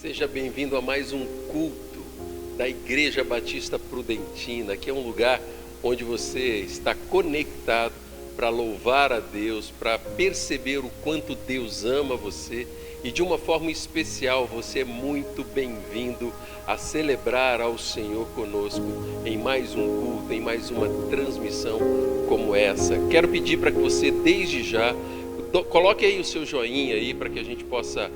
Seja bem-vindo a mais um culto da Igreja Batista Prudentina, que é um lugar onde você está conectado para louvar a Deus, para perceber o quanto Deus ama você e de uma forma especial você é muito bem-vindo a celebrar ao Senhor conosco em mais um culto, em mais uma transmissão como essa. Quero pedir para que você desde já coloque aí o seu joinha aí para que a gente possa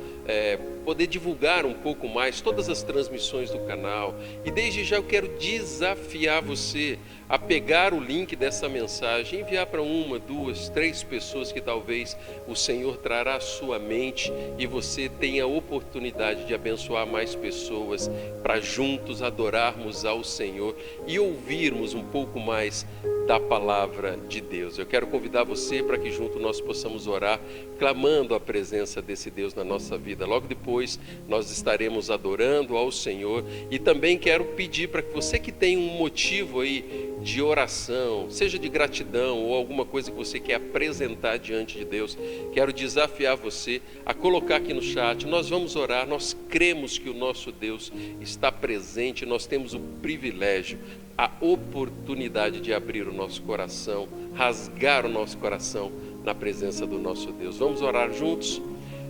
poder divulgar um pouco mais todas as transmissões do canal. E desde já eu quero desafiar você a pegar o link dessa mensagem, enviar para uma, duas, três pessoas que talvez o Senhor trará à sua mente e você tenha a oportunidade de abençoar mais pessoas para juntos adorarmos ao Senhor e ouvirmos um pouco mais da palavra de Deus. Eu quero convidar você para que junto nós possamos orar, clamando a presença desse Deus na nossa vida. Logo depois nós estaremos adorando ao Senhor e também quero pedir para que você que tem um motivo aí de oração, seja de gratidão ou alguma coisa que você quer apresentar diante de Deus, quero desafiar você a colocar aqui no chat. Nós vamos orar, nós cremos que o nosso Deus está presente, nós temos o privilégio, a oportunidade de abrir o nosso coração, rasgar o nosso coração na presença do nosso Deus. Vamos orar juntos?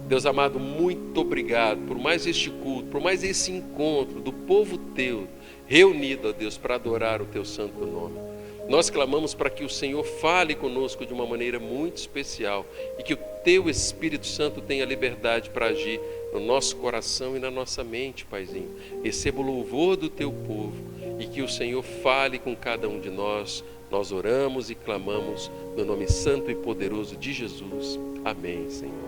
Deus amado, muito obrigado por mais este culto, por mais esse encontro do povo teu, reunido, ó Deus, para adorar o teu santo nome. Nós clamamos para que o Senhor fale conosco de uma maneira muito especial e que o teu Espírito Santo tenha liberdade para agir no nosso coração e na nossa mente, Paizinho. Receba o louvor do teu povo e que o Senhor fale com cada um de nós. Nós oramos e clamamos no nome santo e poderoso de Jesus. Amém, Senhor.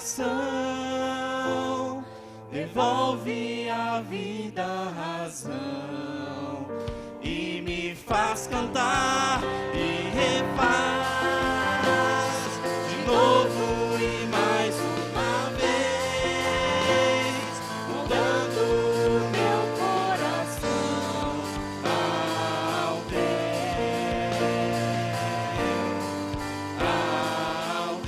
coração, devolve a vida, a razão, e me faz cantar e refaz de novo e mais uma vez, mudando o meu coração ao teu, ao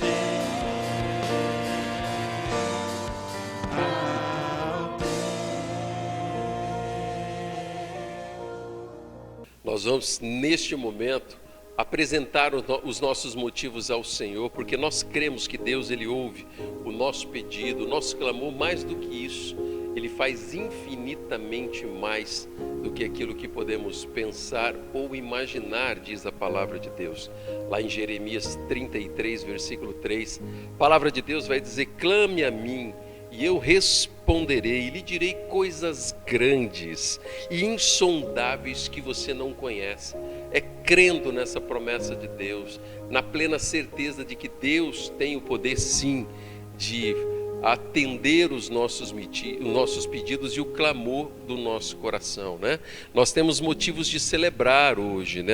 Nós vamos, neste momento, apresentar os nossos motivos ao Senhor, porque nós cremos que Deus, Ele ouve o nosso pedido, o nosso clamor. Mais do que isso, Ele faz infinitamente mais do que aquilo que podemos pensar ou imaginar, diz a palavra de Deus. Lá em Jeremias 33, versículo 3, a palavra de Deus vai dizer: clame a mim, e eu responderei, e lhe direi coisas grandes e insondáveis que você não conhece. É crendo nessa promessa de Deus, na plena certeza de que Deus tem o poder, sim, de atender os nossos pedidos e o clamor do nosso coração, né? Nós temos motivos de celebrar hoje, né?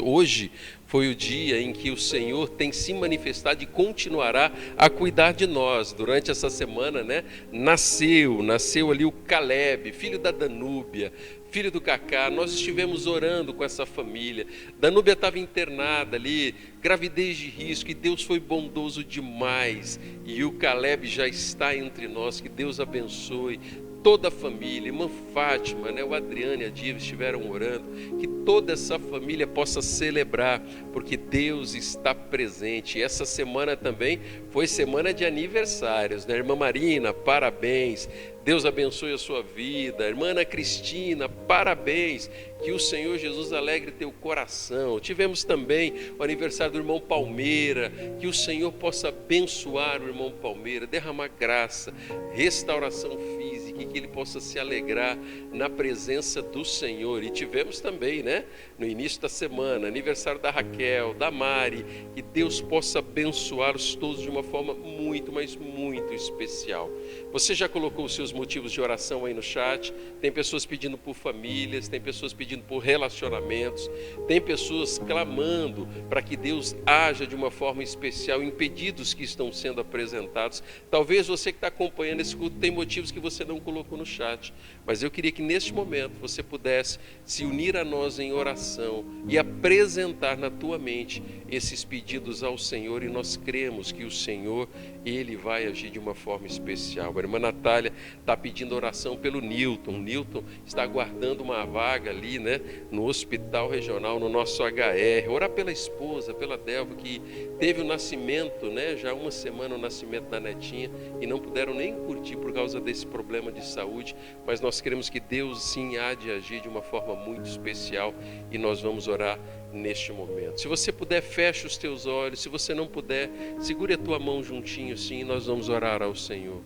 Hoje foi o dia em que o Senhor tem se manifestado e continuará a cuidar de nós. Durante essa semana, né? Nasceu ali o Caleb, filho da Danúbia, filho do Cacá. Nós estivemos orando com essa família. Danúbia estava internada ali, gravidez de risco, e Deus foi bondoso demais. E o Caleb já está entre nós. Que Deus abençoe toda a família. Irmã Fátima, né, o Adriano e a Diva estiveram orando. Que toda essa família possa celebrar, porque Deus está presente. E essa semana também foi semana de aniversários, né? Irmã Marina, parabéns. Deus abençoe a sua vida. Irmã Ana Cristina, parabéns. Que o Senhor Jesus alegre teu coração. Tivemos também o aniversário do irmão Palmeira. Que o Senhor possa abençoar o irmão Palmeira, derramar graça, restauração física, e que ele possa se alegrar na presença do Senhor. E tivemos também, né, no início da semana, aniversário da Raquel, da Mari. Que Deus possa abençoá-los todos de uma forma muito, mas muito especial. Você já colocou os seus motivos de oração aí no chat? Tem pessoas pedindo por famílias, tem pessoas pedindo por relacionamentos, tem pessoas clamando para que Deus haja de uma forma especial em pedidos que estão sendo apresentados. Talvez você que está acompanhando esse culto tem motivos que você não colocou no chat, mas eu queria que neste momento você pudesse se unir a nós em oração e apresentar na tua mente esses pedidos ao Senhor, e nós cremos que o Senhor, Ele vai agir de uma forma especial. A irmã Natália está pedindo oração pelo Newton. O Newton está aguardando uma vaga ali, né, no hospital regional, no nosso HR. Orar pela esposa, pela Delva, que teve o nascimento, né, já há uma semana, o nascimento da netinha, e não puderam nem curtir por causa desse problema de saúde, mas nós queremos que Deus sim há de agir de uma forma muito especial, e nós vamos orar neste momento. Se você puder, feche os teus olhos. Se você não puder, segure a tua mão juntinho assim, e nós vamos orar ao Senhor.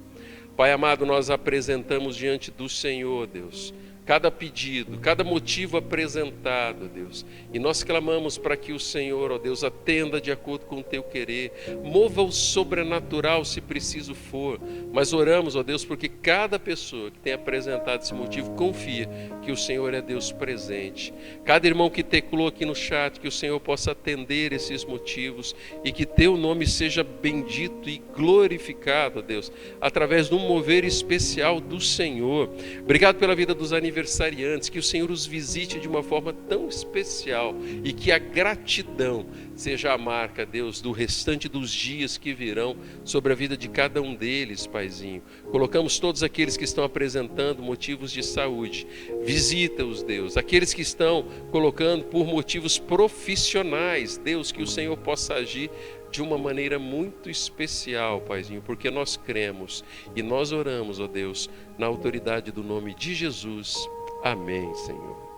Pai amado, nós apresentamos diante do Senhor, Deus, cada pedido, cada motivo apresentado, Deus, e nós clamamos para que o Senhor, ó Deus, atenda de acordo com o teu querer, mova o sobrenatural se preciso for, mas oramos, ó Deus, porque cada pessoa que tem apresentado esse motivo confia que o Senhor é Deus presente. Cada irmão que teclou aqui no chat, que o Senhor possa atender esses motivos e que teu nome seja bendito e glorificado, ó Deus, através de um mover especial do Senhor. Obrigado pela vida dos aniversariantes, que o Senhor os visite de uma forma tão especial e que a gratidão seja a marca, Deus, do restante dos dias que virão sobre a vida de cada um deles, Paizinho. Colocamos todos aqueles que estão apresentando motivos de saúde. Visita-os, Deus. Aqueles que estão colocando por motivos profissionais, Deus, que o Senhor possa agir de uma maneira muito especial, Paizinho, porque nós cremos e nós oramos, ó Deus, na autoridade do nome de Jesus. Amém, Senhor.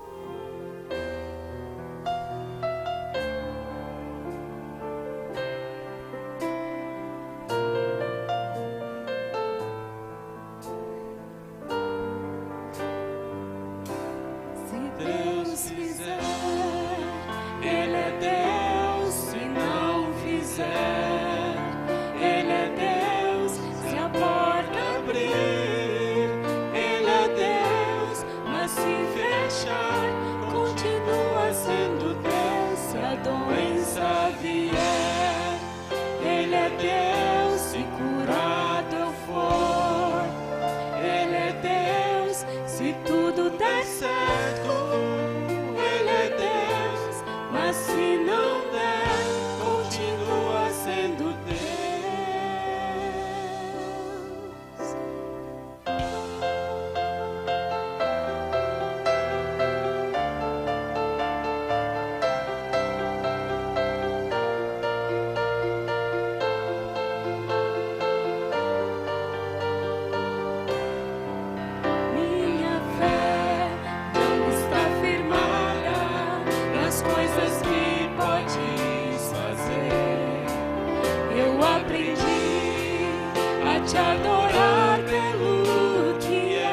te adorar pelo que és.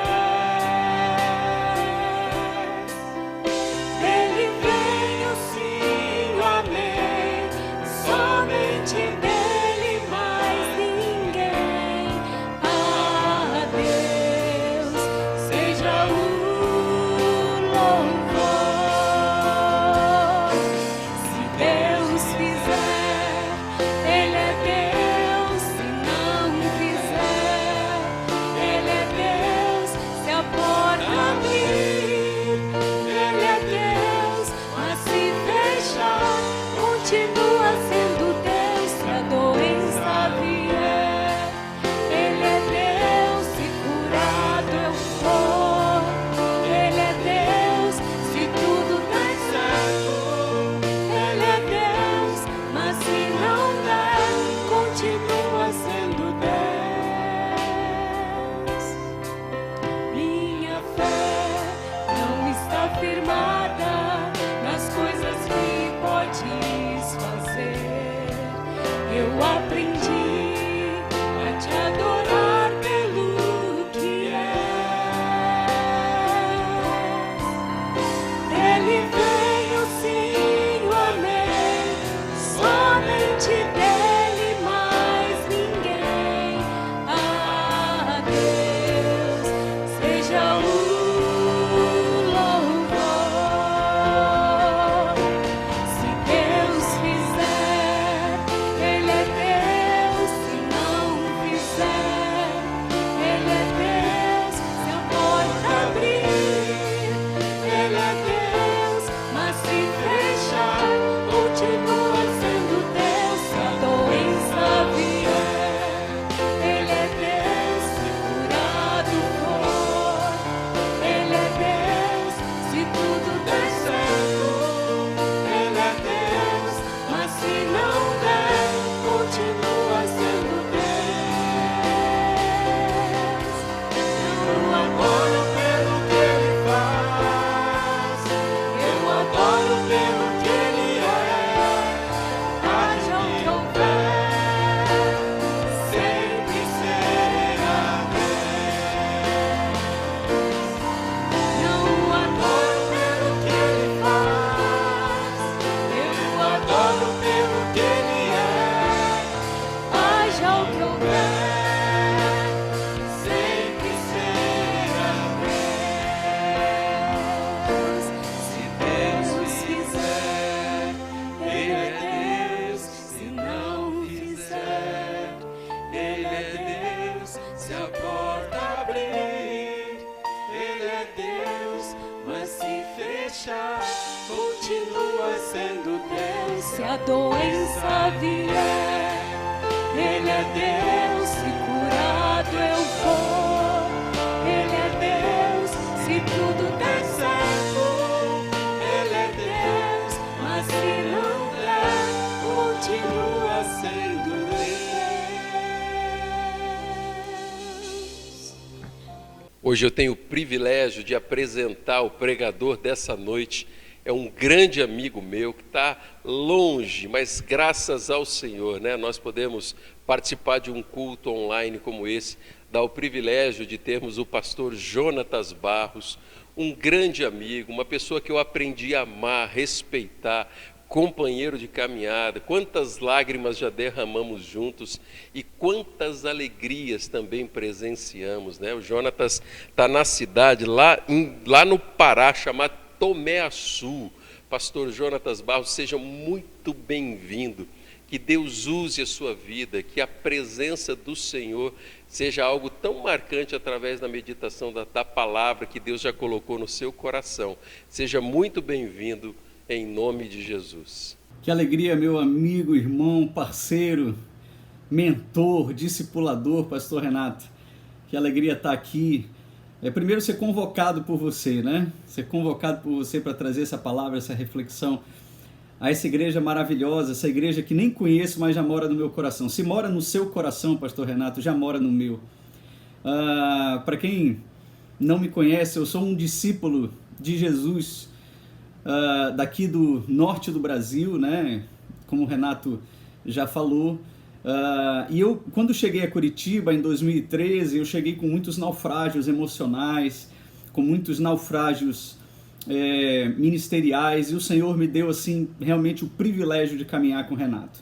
Dele vem o sim, o amém, somente dele, mais ninguém. A Deus seja o louvor. Se Deus fizer, Ele é Deus. Se não fizer, Ele é Deus. Se a porta abrir, Ele é Deus. Mas se fechar, continua sendo Deus. Se a doença vier, Ele é Deus. Se curado eu for, Ele é Deus. Se tudo der certo, Ele é Deus. Mas se não der, continua sendo Deus. Minha fé não está firmada nas coisas que podes fazer. Eu aprendi a te adorar pelo que és. Dele vem o sim, o amém, somente dele, mais ninguém. A Deus seja o louvor. Se Deus fizer, Ele é Deus. Se não fizer, Ele é Deus. Se a porta abrir, Ele é Deus. Mas se fechar, continua sendo Deus. Se a doença vier, Ele é Deus. Se curado for, Ele é Deus. Se tudo der certo, Ele é Deus. Mas se não der, continua sendo Deus. Eu adoro pelo que Ele faz. Eu adoro pelo que Ele é. Haja o que houver, sempre será Deus. Eu adoro pelo que Ele faz. Eu adoro pelo que Ele é. Haja o que houver, sempre será Deus. Se Deus fizer, Ele é Deus. Se não fizer, Ele é Deus. Se a porta abrir, Ele é Deus. Mas se fechar, continua sendo Deus. Se a doença vier, Ele é Deus. Se curado eu for, Ele é Deus. Se tudo der certo, Ele é Deus. Mas se não der, continua sendo Deus. Hoje eu tenho o privilégio de apresentar o pregador dessa noite. É um grande amigo meu que está longe, mas graças ao Senhor, né, nós podemos participar de um culto online como esse. Dá o privilégio de termos o pastor Jonatas Barros, um grande amigo, uma pessoa que eu aprendi a amar, respeitar, companheiro de caminhada. Quantas lágrimas já derramamos juntos e quantas alegrias também presenciamos, né? O Jonatas está na cidade, lá no Pará, chamada Tomé Açu. Pastor Jonatas Barros, seja muito bem-vindo. Que Deus use a sua vida, que a presença do Senhor seja algo tão marcante através da meditação da palavra que Deus já colocou no seu coração. Seja muito bem-vindo, em nome de Jesus. Que alegria, meu amigo, irmão, parceiro, mentor, discipulador, pastor Renato. Que alegria estar aqui. Primeiro ser convocado por você, né? Ser convocado por você para trazer essa palavra, essa reflexão a essa igreja maravilhosa, essa igreja que nem conheço, mas já mora no meu coração. Se mora no seu coração, pastor Renato, já mora no meu. Para quem não me conhece, eu sou um discípulo de Jesus, daqui do norte do Brasil, né? Como o Renato já falou. E eu, quando cheguei a Curitiba, em 2013, eu cheguei com muitos naufrágios emocionais, com muitos naufrágios ministeriais, e o Senhor me deu, assim, realmente o privilégio de caminhar com o Renato.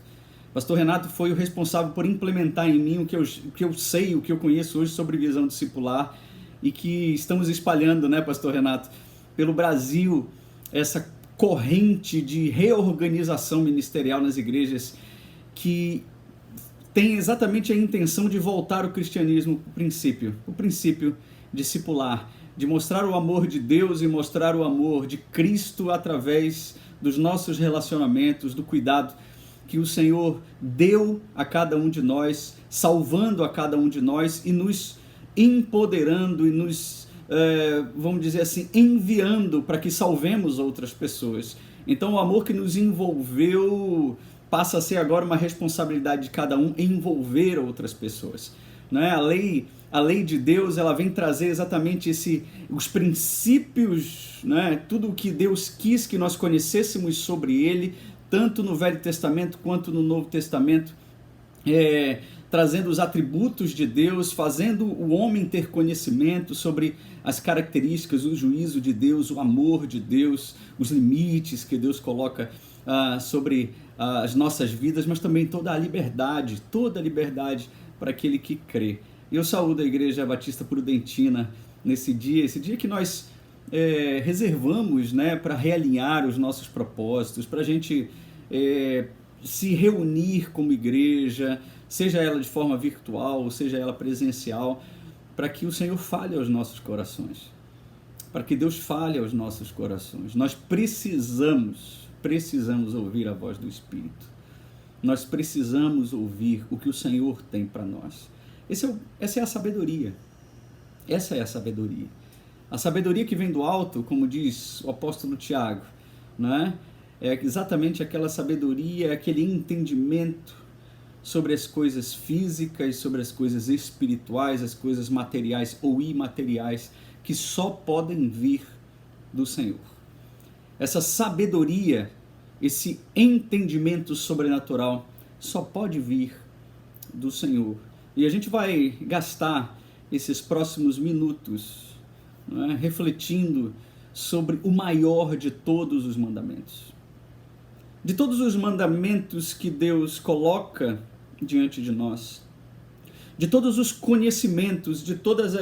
Pastor Renato foi o responsável por implementar em mim o que eu sei, o que eu conheço hoje sobre visão discipular, e que estamos espalhando, né, Pastor Renato, pelo Brasil, essa corrente de reorganização ministerial nas igrejas, que tem exatamente a intenção de voltar o cristianismo para o princípio discipular, de mostrar o amor de Deus e mostrar o amor de Cristo através dos nossos relacionamentos, do cuidado que o Senhor deu a cada um de nós, salvando a cada um de nós e nos empoderando e nos, vamos dizer assim, enviando para que salvemos outras pessoas. Então o amor que nos envolveu passa a ser agora uma responsabilidade de cada um envolver outras pessoas. Né? A lei de Deus, ela vem trazer exatamente os princípios, né? Tudo o que Deus quis que nós conhecêssemos sobre Ele, tanto no Velho Testamento quanto no Novo Testamento, trazendo os atributos de Deus, fazendo o homem ter conhecimento sobre as características, o juízo de Deus, o amor de Deus, os limites que Deus coloca sobre as nossas vidas, mas também toda a liberdade para aquele que crê. Eu saúdo a Igreja Batista Prudentina nesse dia, esse dia que nós reservamos, né, para realinhar os nossos propósitos, para a gente se reunir como igreja, seja ela de forma virtual, seja ela presencial, para que o Senhor fale aos nossos corações, para que Deus fale aos nossos corações. Nós precisamos ouvir a voz do Espírito. Nós precisamos ouvir o que o Senhor tem para nós. Essa é a sabedoria. Essa é a sabedoria. A sabedoria que vem do alto, como diz o apóstolo Tiago, né? É exatamente aquela sabedoria, aquele entendimento sobre as coisas físicas, sobre as coisas espirituais, as coisas materiais ou imateriais, que só podem vir do Senhor. Essa sabedoria, esse entendimento sobrenatural, só pode vir do Senhor. E a gente vai gastar esses próximos minutos, né, refletindo sobre o maior de todos os mandamentos. De todos os mandamentos que Deus coloca diante de nós, de todos os conhecimentos, de todos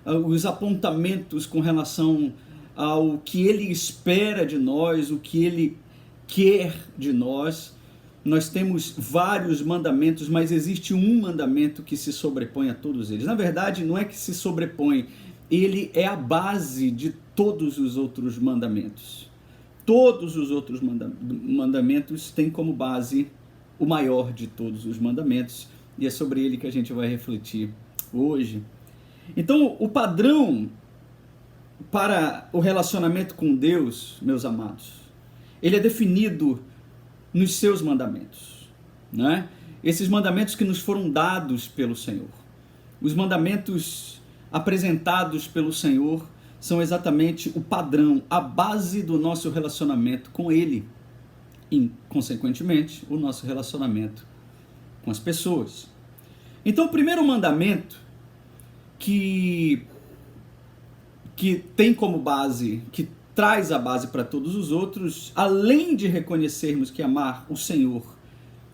os apontamentos com relação ao que Ele espera de nós, o que Ele quer de nós, nós temos vários mandamentos, mas existe um mandamento que se sobrepõe a todos eles. Na verdade, não é que se sobrepõe, ele é a base de todos os outros mandamentos. Todos os outros mandamentos têm como base o maior de todos os mandamentos, e é sobre ele que a gente vai refletir hoje. Então, o padrão para o relacionamento com Deus, meus amados, ele é definido nos seus mandamentos, né? Esses mandamentos que nos foram dados pelo Senhor. Os mandamentos apresentados pelo Senhor são exatamente o padrão, a base do nosso relacionamento com Ele e, consequentemente, o nosso relacionamento com as pessoas. Então, o primeiro mandamento que tem como base, que traz a base para todos os outros, além de reconhecermos que amar o Senhor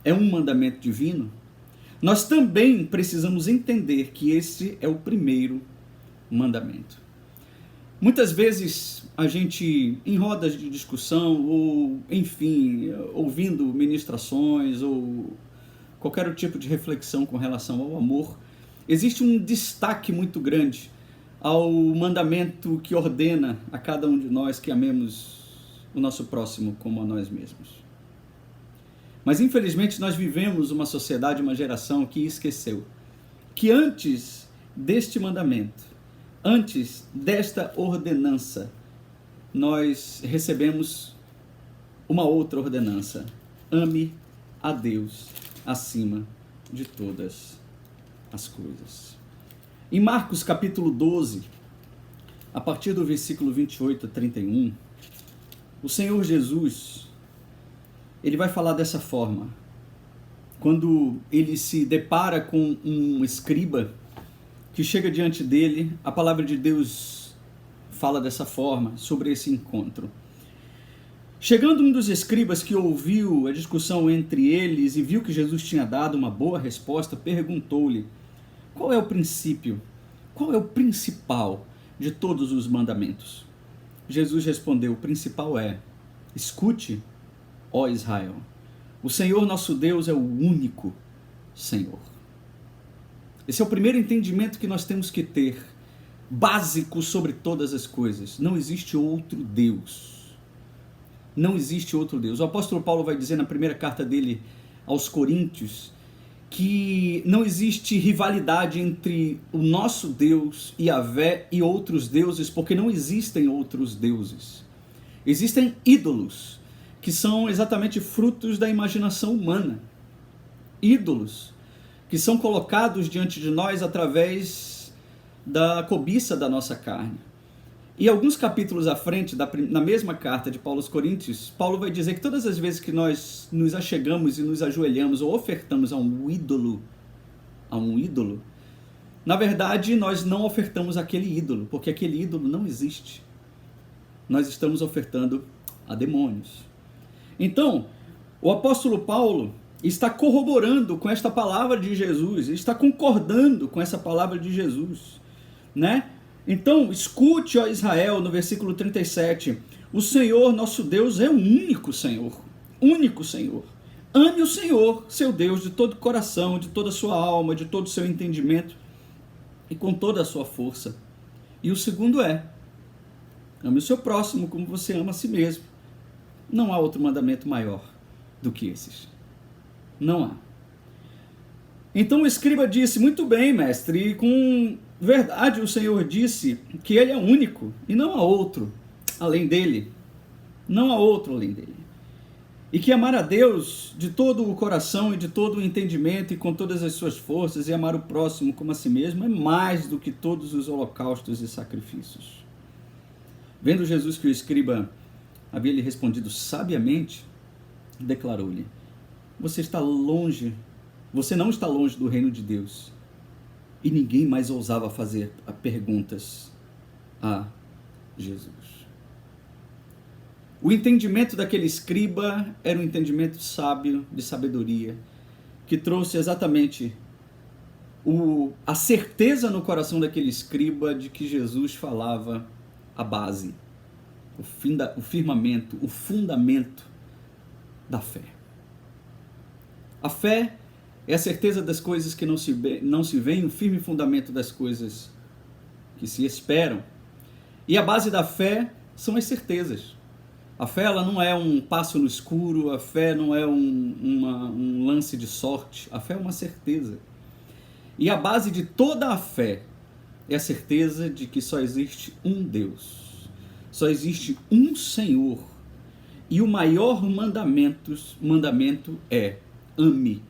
é um mandamento divino, nós também precisamos entender que esse é o primeiro mandamento. Muitas vezes a gente, em rodas de discussão, ou enfim, ouvindo ministrações, ou qualquer tipo de reflexão com relação ao amor, existe um destaque muito grande ao mandamento que ordena a cada um de nós que amemos o nosso próximo como a nós mesmos. Mas infelizmente nós vivemos uma sociedade, uma geração que esqueceu que antes deste mandamento, antes desta ordenança, nós recebemos uma outra ordenança: ame a Deus acima de todas as coisas. Em Marcos capítulo 12, a partir do versículo 28 a 31, o Senhor Jesus, ele vai falar dessa forma: quando ele se depara com um escriba que chega diante dele, a palavra de Deus fala dessa forma sobre esse encontro. Chegando um dos escribas que ouviu a discussão entre eles e viu que Jesus tinha dado uma boa resposta, perguntou-lhe: qual é o princípio, qual é o principal de todos os mandamentos? Jesus respondeu: o principal é: escute, ó Israel, o Senhor nosso Deus é o único Senhor. Esse é o primeiro entendimento que nós temos que ter, básico sobre todas as coisas. Não existe outro Deus. Não existe outro Deus. O apóstolo Paulo vai dizer na primeira carta dele aos Coríntios que não existe rivalidade entre o nosso Deus, Yahvé, e outros deuses, porque não existem outros deuses. Existem ídolos, que são exatamente frutos da imaginação humana. Ídolos que são colocados diante de nós através da cobiça da nossa carne. E alguns capítulos à frente, na mesma carta de Paulo aos Coríntios, Paulo vai dizer que todas as vezes que nós nos achegamos e nos ajoelhamos ou ofertamos a um ídolo, na verdade nós não ofertamos aquele ídolo, porque aquele ídolo não existe. Nós estamos ofertando a demônios. Então, o apóstolo Paulo está corroborando com esta palavra de Jesus, está concordando com essa palavra de Jesus, né? Então, escute, ó Israel, no versículo 37, o Senhor nosso Deus é o único Senhor, único Senhor. Ame o Senhor, seu Deus, de todo o coração, de toda a sua alma, de todo o seu entendimento e com toda a sua força. E o segundo é: ame o seu próximo como você ama a si mesmo. Não há outro mandamento maior do que esses. Não há. Então o escriba disse: muito bem, mestre, e com verdade o Senhor disse que ele é único e não há outro além dele. Não há outro além dele. E que amar a Deus de todo o coração e de todo o entendimento e com todas as suas forças e amar o próximo como a si mesmo é mais do que todos os holocaustos e sacrifícios. Vendo Jesus que o escriba havia lhe respondido sabiamente, declarou-lhe: você não está longe do reino de Deus. E ninguém mais ousava fazer perguntas a Jesus. O entendimento daquele escriba era um entendimento sábio, de sabedoria, que trouxe exatamente a certeza no coração daquele escriba de que Jesus falava a base, o firmamento, o fundamento da fé. A fé é a certeza das coisas que não se veem, o firme fundamento das coisas que se esperam. E a base da fé são as certezas. A fé ela não é um passo no escuro, a fé não é um lance de sorte, a fé é uma certeza. E a base de toda a fé é a certeza de que só existe um Deus, só existe um Senhor. E o maior mandamento é: ame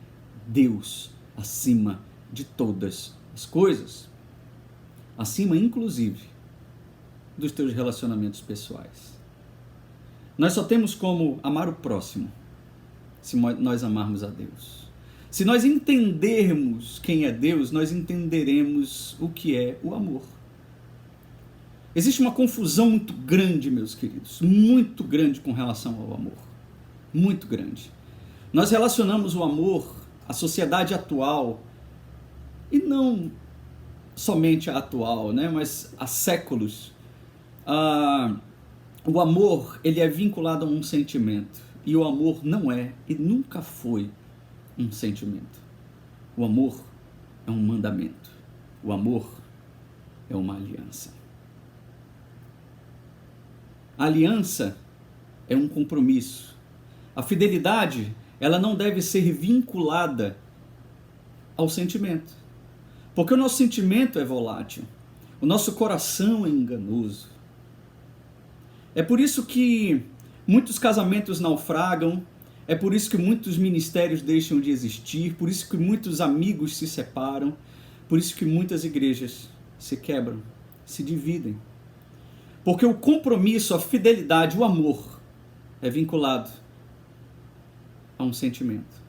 Deus acima de todas as coisas, acima inclusive dos teus relacionamentos pessoais. Nós só temos como amar o próximo se nós amarmos a Deus. Se nós entendermos quem é Deus, nós entenderemos o que é o amor. Existe uma confusão muito grande, meus queridos, muito grande com relação ao amor, muito grande. Nós relacionamos o amor à sociedade atual, e não somente a atual, né, mas há séculos. O amor ele é vinculado a um sentimento, e o amor não é e nunca foi um sentimento. O amor é um mandamento, o amor é uma aliança. A aliança é um compromisso. A fidelidade, ela não deve ser vinculada ao sentimento. Porque o nosso sentimento é volátil. O nosso coração é enganoso. É por isso que muitos casamentos naufragam. É por isso que muitos ministérios deixam de existir. Por isso que muitos amigos se separam. Por isso que muitas igrejas se quebram, se dividem. Porque o compromisso, a fidelidade, o amor é vinculado a um sentimento.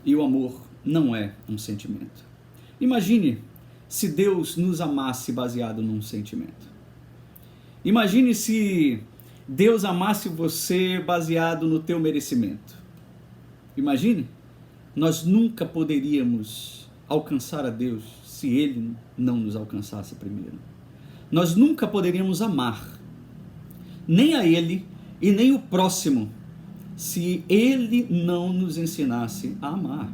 e o amor não é um sentimento. Imagine se Deus nos amasse baseado num sentimento. Imagine se Deus amasse você baseado no teu merecimento. Imagine, nós nunca poderíamos alcançar a Deus se Ele não nos alcançasse primeiro. Nós nunca poderíamos amar, nem a Ele e nem o próximo, se Ele não nos ensinasse a amar.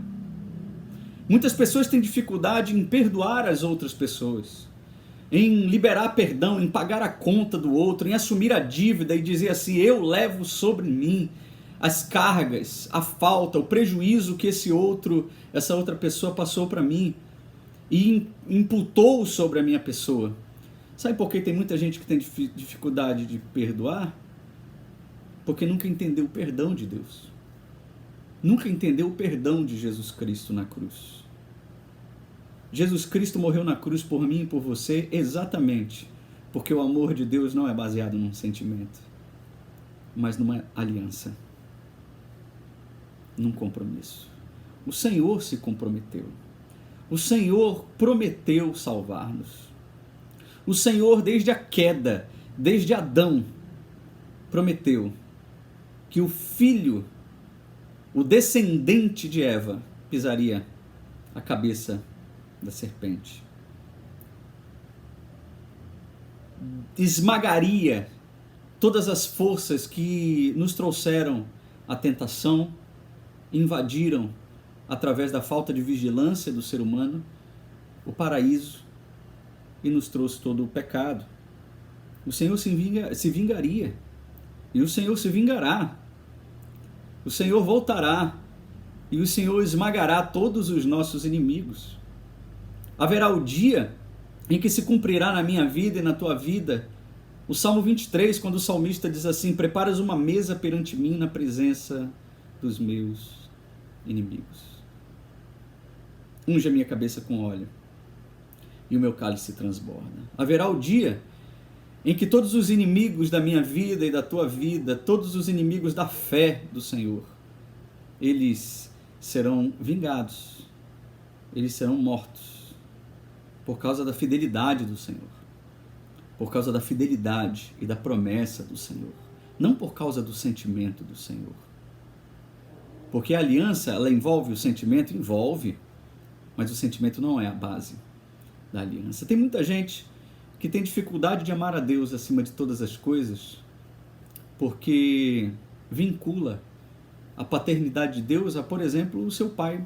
Muitas pessoas têm dificuldade em perdoar as outras pessoas, em liberar perdão, em pagar a conta do outro, em assumir a dívida e dizer assim: eu levo sobre mim as cargas, a falta, o prejuízo que essa outra pessoa passou para mim e imputou sobre a minha pessoa. Sabe por que tem muita gente que tem dificuldade de perdoar? Porque nunca entendeu o perdão de Deus. Nunca entendeu o perdão de Jesus Cristo na cruz. Jesus Cristo morreu na cruz por mim e por você exatamente porque o amor de Deus não é baseado num sentimento, mas numa aliança, num compromisso. O Senhor se comprometeu. O Senhor prometeu salvar-nos. O Senhor, desde a queda, desde Adão, prometeu que o filho, o descendente de Eva, pisaria a cabeça da serpente. Esmagaria todas as forças que nos trouxeram a tentação, invadiram, através da falta de vigilância do ser humano, o paraíso e nos trouxe todo o pecado. O Senhor se vingaria, e o Senhor se vingará. O Senhor voltará, e o Senhor esmagará todos os nossos inimigos. Haverá o dia em que se cumprirá na minha vida e na tua vida o Salmo 23, quando o salmista diz assim: preparas uma mesa perante mim na presença dos meus inimigos. Unge a minha cabeça com óleo e o meu cálice transborda. Haverá o dia em que todos os inimigos da minha vida e da tua vida, todos os inimigos da fé do Senhor, eles serão vingados, eles serão mortos, por causa da fidelidade do Senhor, por causa da fidelidade e da promessa do Senhor, não por causa do sentimento do Senhor. Porque a aliança, ela envolve o sentimento? Envolve, mas o sentimento não é a base da aliança. Tem muita gente que tem dificuldade de amar a Deus acima de todas as coisas, porque vincula a paternidade de Deus a, por exemplo, o seu pai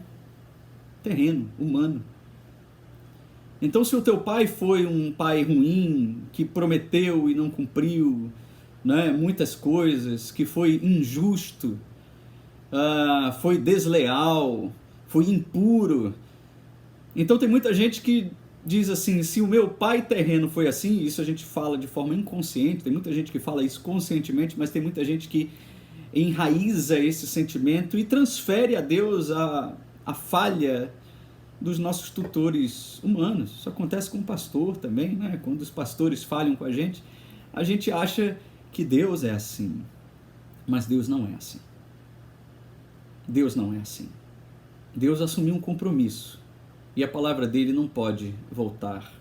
terreno, humano. Então, se o teu pai foi um pai ruim, que prometeu e não cumpriu, né, muitas coisas, que foi injusto, foi desleal, foi impuro, então tem muita gente que diz assim: se o meu pai terreno foi assim, isso a gente fala de forma inconsciente, tem muita gente que fala isso conscientemente, mas tem muita gente que enraiza esse sentimento e transfere a Deus a falha dos nossos tutores humanos. Isso acontece com o pastor também, né? Quando os pastores falham com a gente acha que Deus é assim, mas Deus não é assim. Deus não é assim. Deus assumiu um compromisso e a palavra dele não pode voltar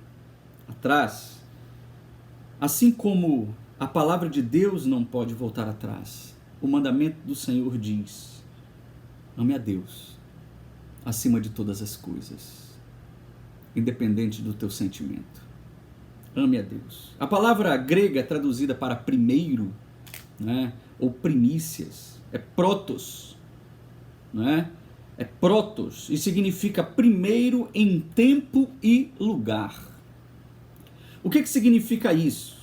atrás, assim como a palavra de Deus não pode voltar atrás. O mandamento do Senhor diz: ame a Deus acima de todas as coisas, independente do teu sentimento. Ame a Deus. A palavra grega traduzida para primeiro, né, ou primícias, é protos, né? É protos, e significa primeiro em tempo e lugar. O que significa isso?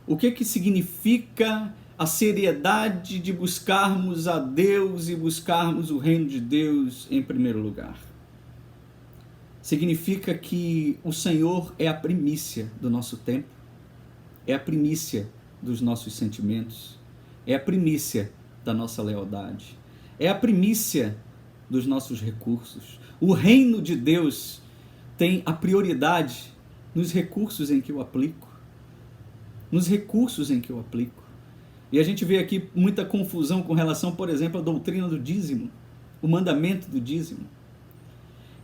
O que significa a seriedade de buscarmos a Deus e buscarmos o reino de Deus em primeiro lugar? Significa que o Senhor é a primícia do nosso tempo, é a primícia dos nossos sentimentos, é a primícia da nossa lealdade, é a primícia dos nossos recursos. O reino de Deus tem a prioridade nos recursos em que eu aplico. Nos recursos em que eu aplico. E a gente vê aqui muita confusão com relação, por exemplo, à doutrina do dízimo. o mandamento do dízimo.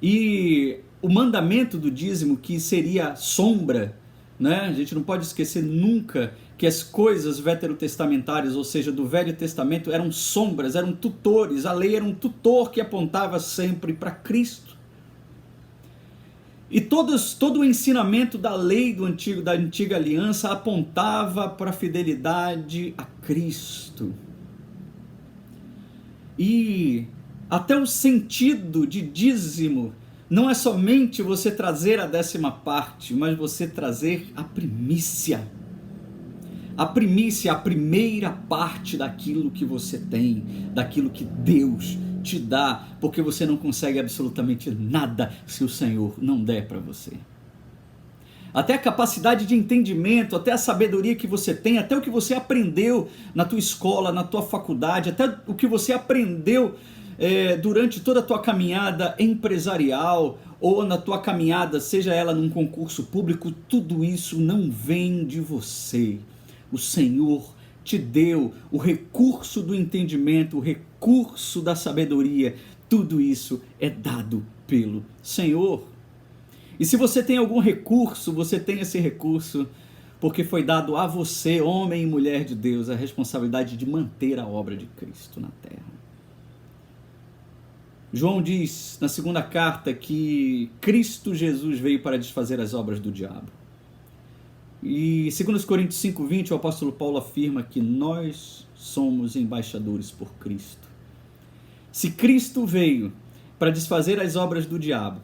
E o mandamento do dízimo, que seria sombra, né? A gente não pode esquecer nunca que as coisas veterotestamentárias, ou seja, do Velho Testamento, eram sombras, eram tutores. A lei era um tutor que apontava sempre para Cristo. E todo o ensinamento da lei da antiga aliança apontava para a fidelidade a Cristo. E até o sentido de dízimo não é somente você trazer a 10ª, mas você trazer a primícia. A primícia, a primeira parte daquilo que você tem, daquilo que Deus te dá, porque você não consegue absolutamente nada se o Senhor não der para você. Até a capacidade de entendimento, até a sabedoria que você tem, até o que você aprendeu na tua escola, na tua faculdade, até o que você aprendeu durante toda a tua caminhada empresarial ou na tua caminhada, seja ela num concurso público, tudo isso não vem de você. O Senhor te deu o recurso do entendimento, o recurso da sabedoria, tudo isso é dado pelo Senhor. E se você tem algum recurso, você tem esse recurso porque foi dado a você, homem e mulher de Deus, a responsabilidade de manter a obra de Cristo na terra. João diz na 2ª carta que Cristo Jesus veio para desfazer as obras do diabo. E 2 Coríntios 5:20, o apóstolo Paulo afirma que nós somos embaixadores por Cristo. Se Cristo veio para desfazer as obras do diabo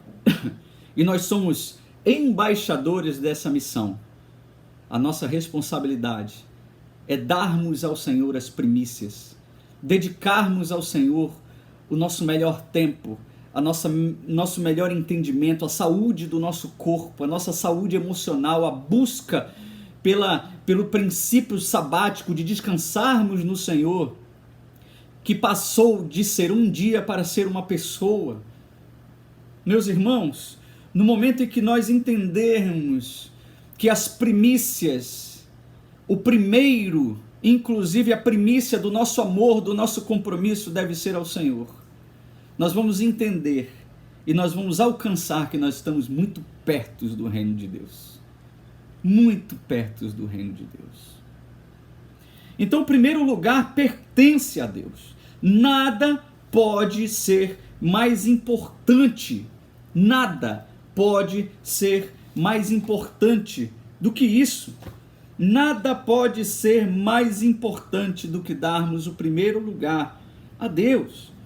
e nós somos embaixadores dessa missão, a nossa responsabilidade é darmos ao Senhor as dedicarmos ao Senhor o nosso melhor tempo, nosso melhor entendimento, a saúde do nosso corpo, a nossa saúde emocional, a busca pelo princípio sabático de descansarmos no Senhor, que passou de ser um dia para ser uma pessoa. Meus irmãos, no momento em que nós entendermos que as primícias, o primeiro, inclusive a primícia do nosso amor, do nosso compromisso deve ser ao Senhor, nós vamos entender e nós vamos alcançar que nós estamos muito perto do reino de Deus. Muito perto do reino de Deus. Então, o primeiro lugar pertence a Deus. Nada pode ser mais importante. Nada pode ser mais importante do que isso. Nada pode ser mais importante do que darmos o primeiro lugar a Deus.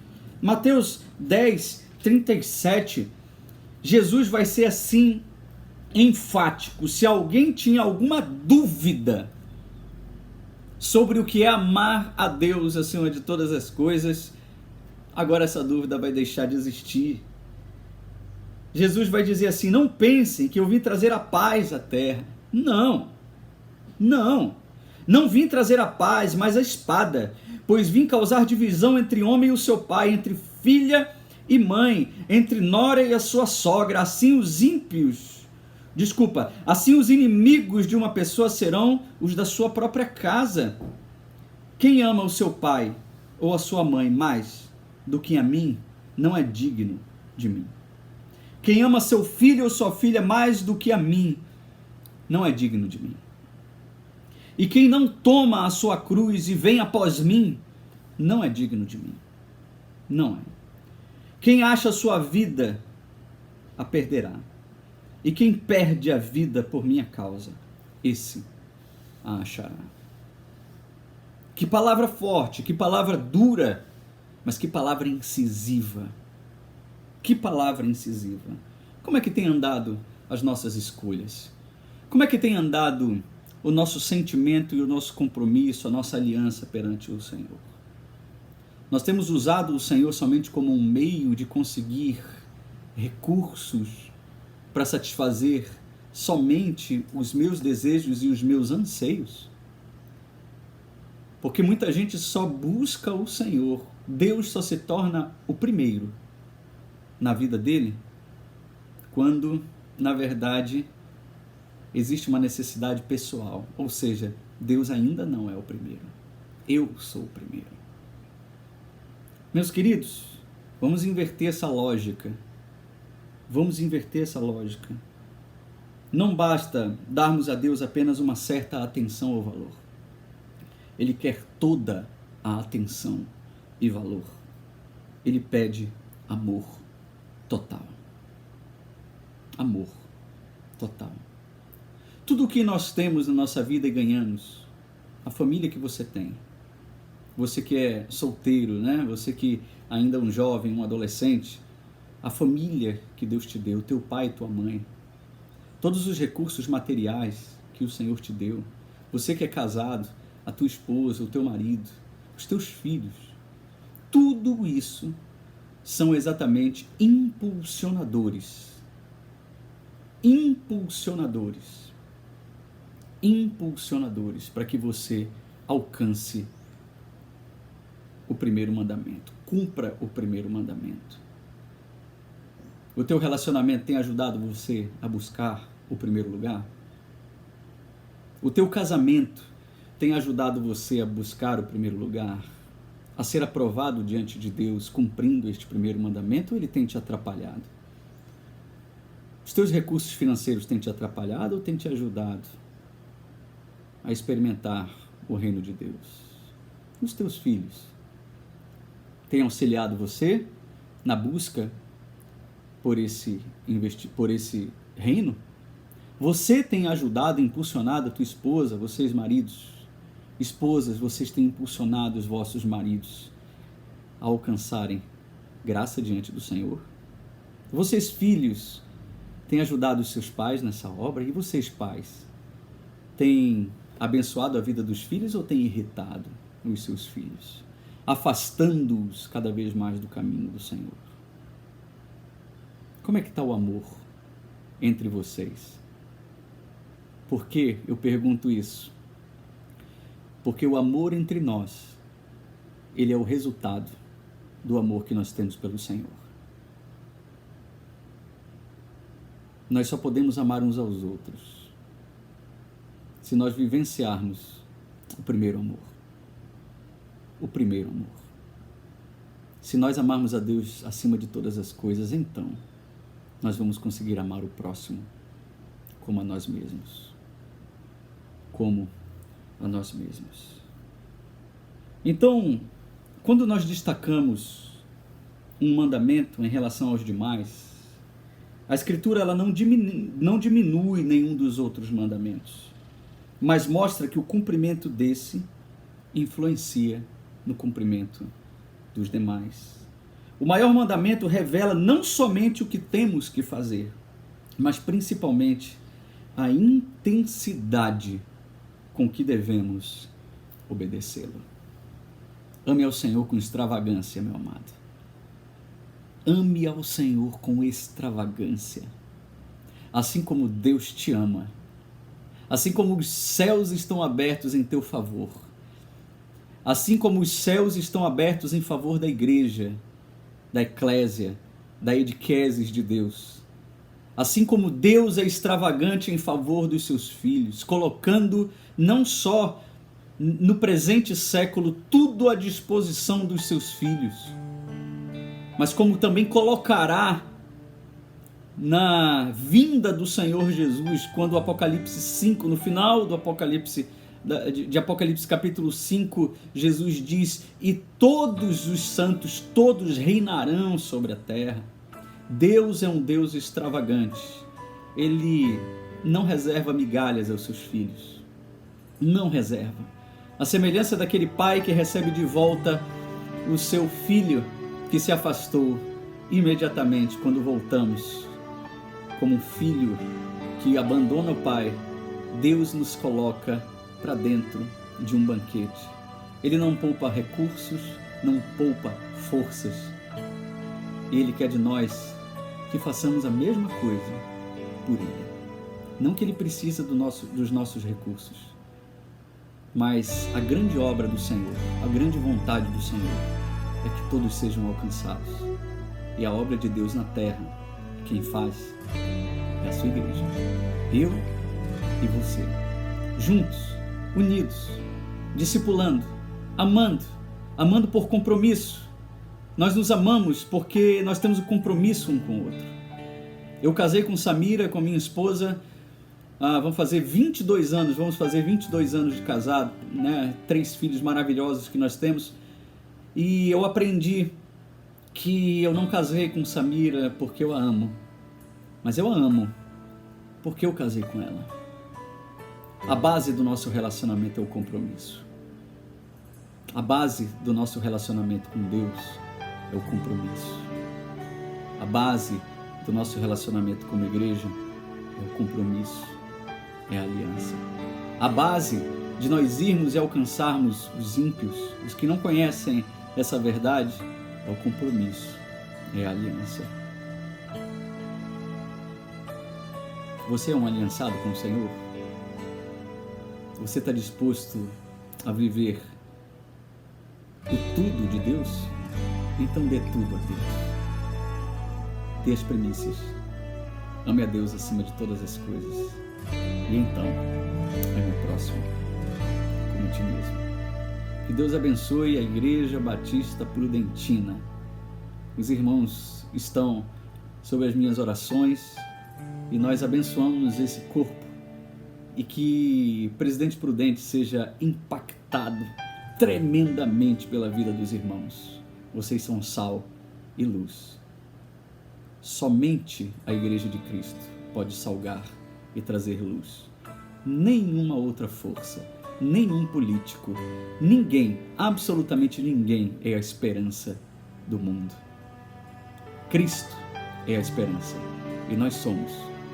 Mateus 10:37, Jesus vai ser assim enfático. Se alguém tinha alguma dúvida sobre o que é amar a Deus acima de todas as coisas, agora essa dúvida vai deixar de existir. Jesus vai dizer assim: não pensem que eu vim trazer a paz à terra. Não vim trazer a paz, mas a espada, pois vim causar divisão entre homem e o seu pai, entre filha e mãe, entre nora e a sua sogra. Assim os inimigos de uma pessoa serão os da sua própria casa. Quem ama o seu pai ou a sua mãe mais do que a mim, não é digno de mim. Quem ama seu filho ou sua filha mais do que a mim, não é digno de mim. E quem não toma a sua cruz e vem após mim, não é digno de mim. Não é. Quem acha a sua vida, a perderá. E quem perde a vida por minha causa, esse a achará. Que palavra forte, que palavra dura, mas que palavra incisiva. Que palavra incisiva. Como é que tem andado as nossas escolhas? Como é que tem andado o nosso sentimento e o nosso compromisso, a nossa aliança perante o Senhor? Nós temos usado o Senhor somente como um meio de conseguir recursos para satisfazer somente os meus desejos e os meus anseios? Porque muita gente só busca o Senhor, Deus só se torna o primeiro na vida dele quando, na verdade, existe uma necessidade pessoal, ou seja, Deus ainda não é o primeiro, eu sou o primeiro. Meus queridos, Vamos inverter essa lógica. Vamos inverter essa lógica. Não basta darmos a Deus apenas uma certa atenção ou valor. Ele quer toda a atenção e valor. Ele pede amor total. Amor total. Tudo o que nós temos na nossa vida e ganhamos, a família que você tem, você que é solteiro, né? Você que ainda é um jovem, um adolescente, a família que Deus te deu, teu pai e tua mãe, todos os recursos materiais que o Senhor te deu, você que é casado, a tua esposa, o teu marido, os teus filhos, tudo isso são exatamente impulsionadores. Impulsionadores para que você alcance o primeiro mandamento, cumpra o primeiro mandamento. O teu relacionamento tem ajudado você a buscar o primeiro lugar? O teu casamento tem ajudado você a buscar o primeiro lugar? A ser aprovado diante de Deus cumprindo este primeiro mandamento, ou ele tem te atrapalhado? Os teus recursos financeiros têm te atrapalhado ou têm te ajudado a experimentar o reino de Deus? Os teus filhos têm auxiliado você na busca por esse reino? Você tem ajudado, impulsionado a tua esposa, vocês maridos, esposas, vocês têm impulsionado os vossos maridos a alcançarem graça diante do Senhor? Vocês filhos têm ajudado os seus pais nessa obra? E vocês pais têm abençoado a vida dos filhos ou têm irritado os seus filhos, afastando-os cada vez mais do caminho do Senhor? Como é que está o amor entre vocês? Por que eu pergunto isso? Porque o amor entre nós, ele é o resultado do amor que nós temos pelo Senhor. Nós só podemos amar uns aos outros se nós vivenciarmos o primeiro amor. O primeiro amor. Se nós amarmos a Deus acima de todas as coisas, então nós vamos conseguir amar o próximo como a nós mesmos. Como a nós mesmos. Então, quando nós destacamos um mandamento em relação aos demais, a Escritura ela não diminui nenhum dos outros mandamentos, mas mostra que o cumprimento desse influencia no cumprimento dos demais. O maior mandamento revela não somente o que temos que fazer, mas principalmente a intensidade com que devemos obedecê-lo. Ame ao Senhor com extravagância, meu amado. Ame ao Senhor com extravagância. Assim como Deus te ama. Assim como os céus estão abertos em teu favor. Assim como os céus estão abertos em favor da igreja, da eclésia, da edqueses de Deus. Assim como Deus é extravagante em favor dos seus filhos, colocando não só no presente século tudo à disposição dos seus filhos, mas como também colocará na vinda do Senhor Jesus, quando o Apocalipse 5, no final do Apocalipse, de Apocalipse capítulo 5, Jesus diz: e todos os santos, todos reinarão sobre a terra. Deus é um Deus extravagante. Ele não reserva migalhas aos seus filhos. Não reserva. A semelhança daquele pai que recebe de volta o seu filho que se afastou imediatamente quando voltamos. Como um filho que abandona o pai, Deus nos coloca para dentro de um banquete. Ele não poupa recursos, não poupa forças. Ele quer de nós que façamos a mesma coisa por Ele. Não que Ele precisa dos nossos recursos, mas a grande obra do Senhor, a grande vontade do Senhor é que todos sejam alcançados. E a obra de Deus na terra, quem faz é a sua igreja. Eu e você. Juntos, unidos, discipulando, amando por compromisso, Nós nos amamos porque nós temos um compromisso um com o outro. Eu casei com Samira, com a minha esposa, vamos fazer 22 anos de casado, né? 3 filhos maravilhosos que nós temos. E eu aprendi que eu não casei com Samira porque eu a amo, mas eu a amo porque eu casei com ela. A base do nosso relacionamento é o compromisso. A base do nosso relacionamento com Deus é o compromisso. A base do nosso relacionamento como igreja é o compromisso, é a aliança. A base de nós irmos e alcançarmos os ímpios, os que não conhecem essa verdade, é o compromisso, é a aliança. Você é um aliançado com o Senhor? Você está disposto a viver o tudo de Deus? Então dê tudo a Deus. Dê as primícias. Ame a Deus acima de todas as coisas. E então, ame o próximo como a ti mesmo. Que Deus abençoe a Igreja Batista Prudentina. Os irmãos estão sob as minhas orações e nós abençoamos esse corpo e que Presidente Prudente seja impactado tremendamente pela vida dos irmãos. Vocês são sal e luz. Somente a Igreja de Cristo pode salgar e trazer luz. Nenhuma outra força, nenhum político, ninguém, absolutamente ninguém é a esperança do mundo. Cristo é a esperança e nós somos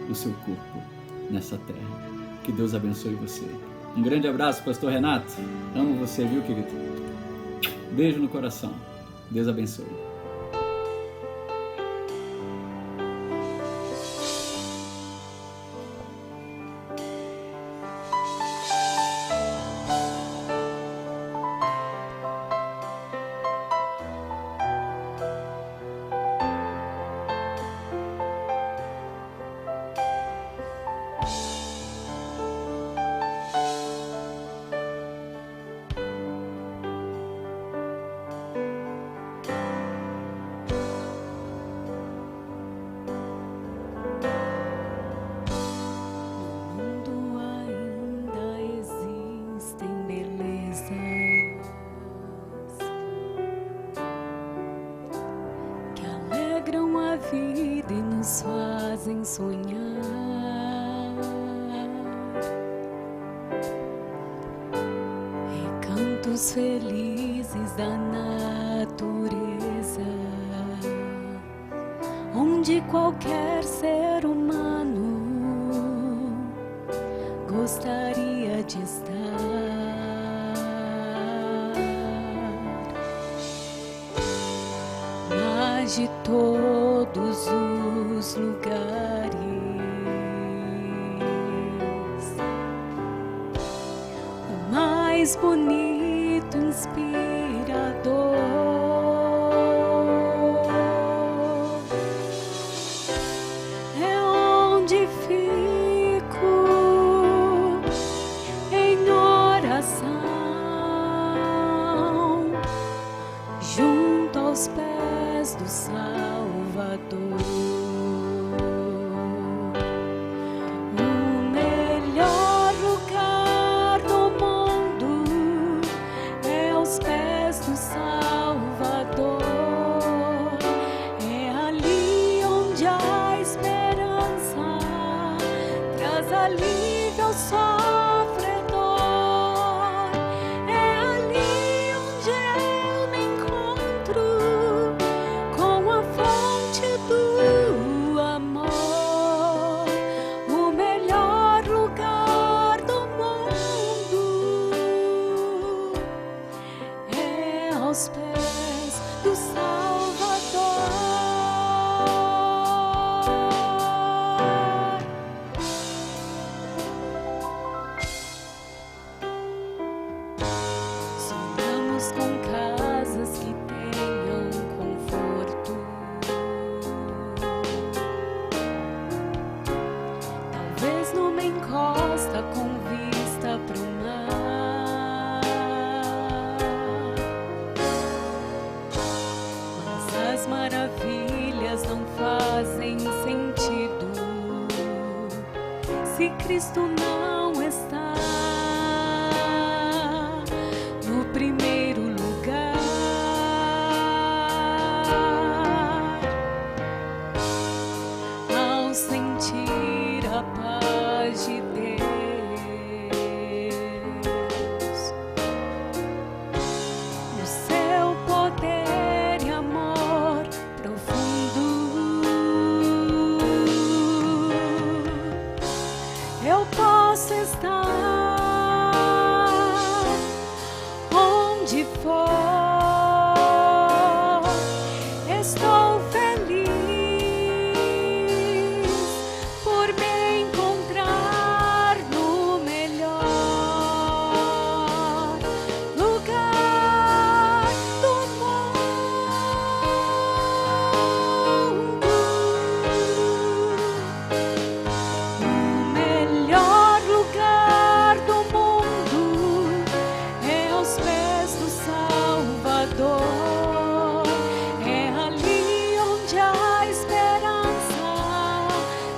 o seu corpo nessa terra. Que Deus abençoe você. Um grande abraço, Pastor Renato. Amo você, viu, querido? Beijo no coração. Deus abençoe. Vida e nos fazem sonhar. Recantos felizes da natureza, onde qualquer ser humano gostaria de estar. Mas de todos os lugares, o mais bonito, inspirador é onde fico em oração, junto aos pés do Salvador. O melhor lugar do mundo é aos pés do Salvador. É ali onde a esperança traz alívio ao sofredor. É ali onde eu me encontro com a fonte do amor. O melhor lugar do mundo é aos pés do Salvador. se Cristo não está no primeiro lugar. Ao sentir a paz de Deus, o seu poder e amor profundo, eu posso estar onde for. Estou feliz por me encontrar no melhor lugar do mundo. O melhor lugar do mundo é aos pés do Salvador. É ali onde há esperança,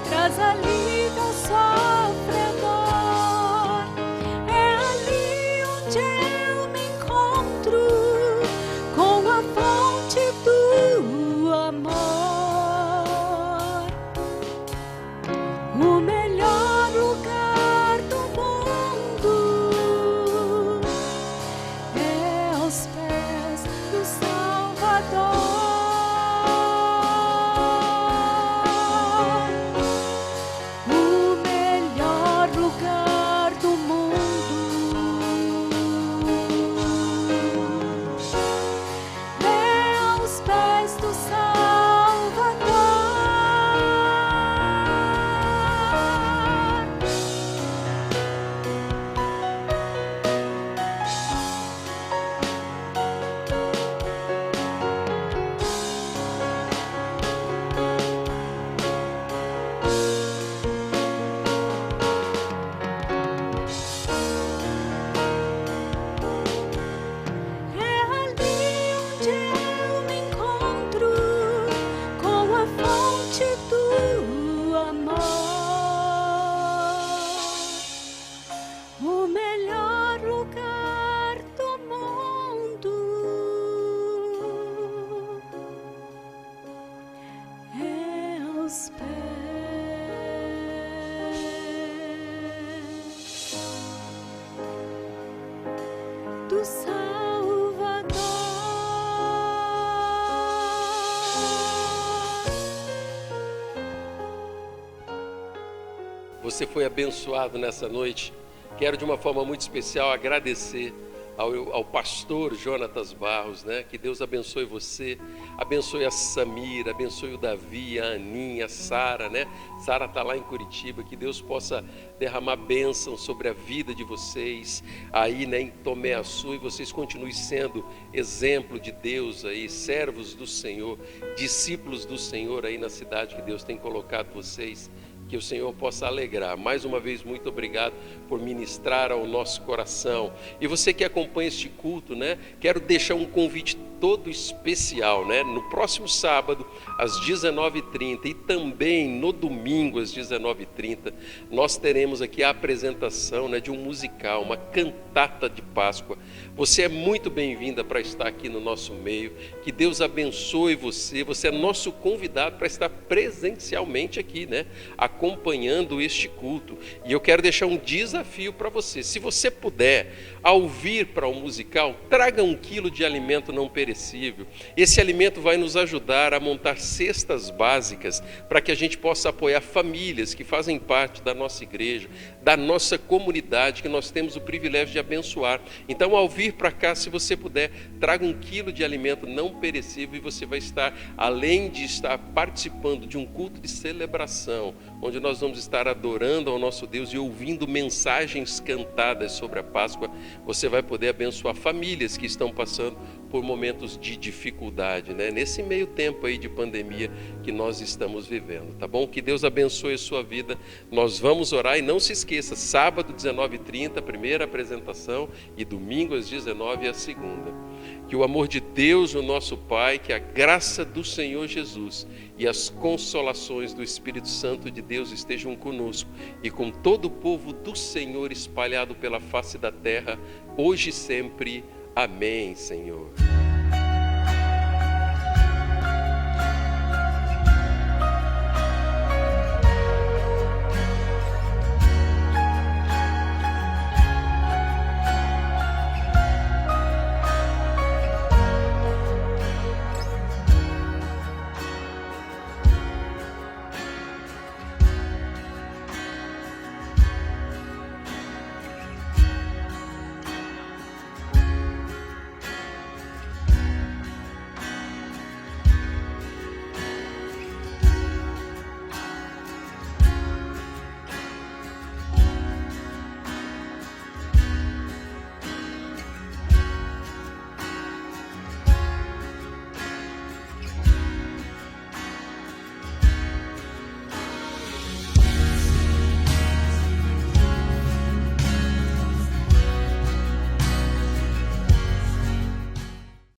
traz alívio ao sofredor. É ali onde eu me encontro com a fonte do amor. O melhor lugar do mundo é aos pés do Salvador. O melhor lugar do mundo é aos pés do Salvador. É ali onde eu me encontro com a fonte do amor. O melhor lugar do mundo é aos pés do Salvador. Você foi abençoado nessa noite. Quero de uma forma muito especial agradecer ao pastor Jonatas Barros, né? Que Deus abençoe você, abençoe a Samira, abençoe o Davi, a Aninha, a Sara, né? Sara está lá em Curitiba, que Deus possa derramar bênção sobre a vida de vocês aí, né, em Tomé Açu, e vocês continuem sendo exemplo de Deus aí, servos do Senhor, discípulos do Senhor aí na cidade que Deus tem colocado vocês. Que o Senhor possa alegrar. Mais uma vez, muito obrigado por ministrar ao nosso coração. E você que acompanha este culto, né? Quero deixar um convite todo especial, né? No próximo sábado, às 19h30 e também no domingo, às 19h30, nós teremos aqui a apresentação, né, de um musical, uma cantata de Páscoa. Você é muito bem-vinda para estar aqui no nosso meio. Que Deus abençoe você. Você é nosso convidado para estar presencialmente aqui, né? Acompanhando este culto. E eu quero deixar um desafio para você. Se você puder, ao vir para o musical, traga 1 quilo de alimento não perecível. Esse alimento vai nos ajudar a montar cestas básicas para que a gente possa apoiar famílias que fazem parte da nossa igreja, da nossa comunidade, que nós temos o privilégio de abençoar. Então, ao vir para cá, se você puder, traga 1 quilo de alimento não perecível e você vai estar, além de estar participando de um culto de celebração, onde nós vamos estar adorando ao nosso Deus e ouvindo mensagens cantadas sobre a Páscoa, você vai poder abençoar famílias que estão passando por momentos de dificuldade, né? Nesse meio tempo aí de pandemia que nós estamos vivendo, tá bom? Que Deus abençoe a sua vida. Nós vamos orar e não se esqueça, sábado 19h30, a primeira apresentação, e domingo às 19h a segunda. Que o amor de Deus, o nosso Pai, que a graça do Senhor Jesus e as consolações do Espírito Santo de Deus estejam conosco e com todo o povo do Senhor espalhado pela face da terra, hoje e sempre. Amém, Senhor.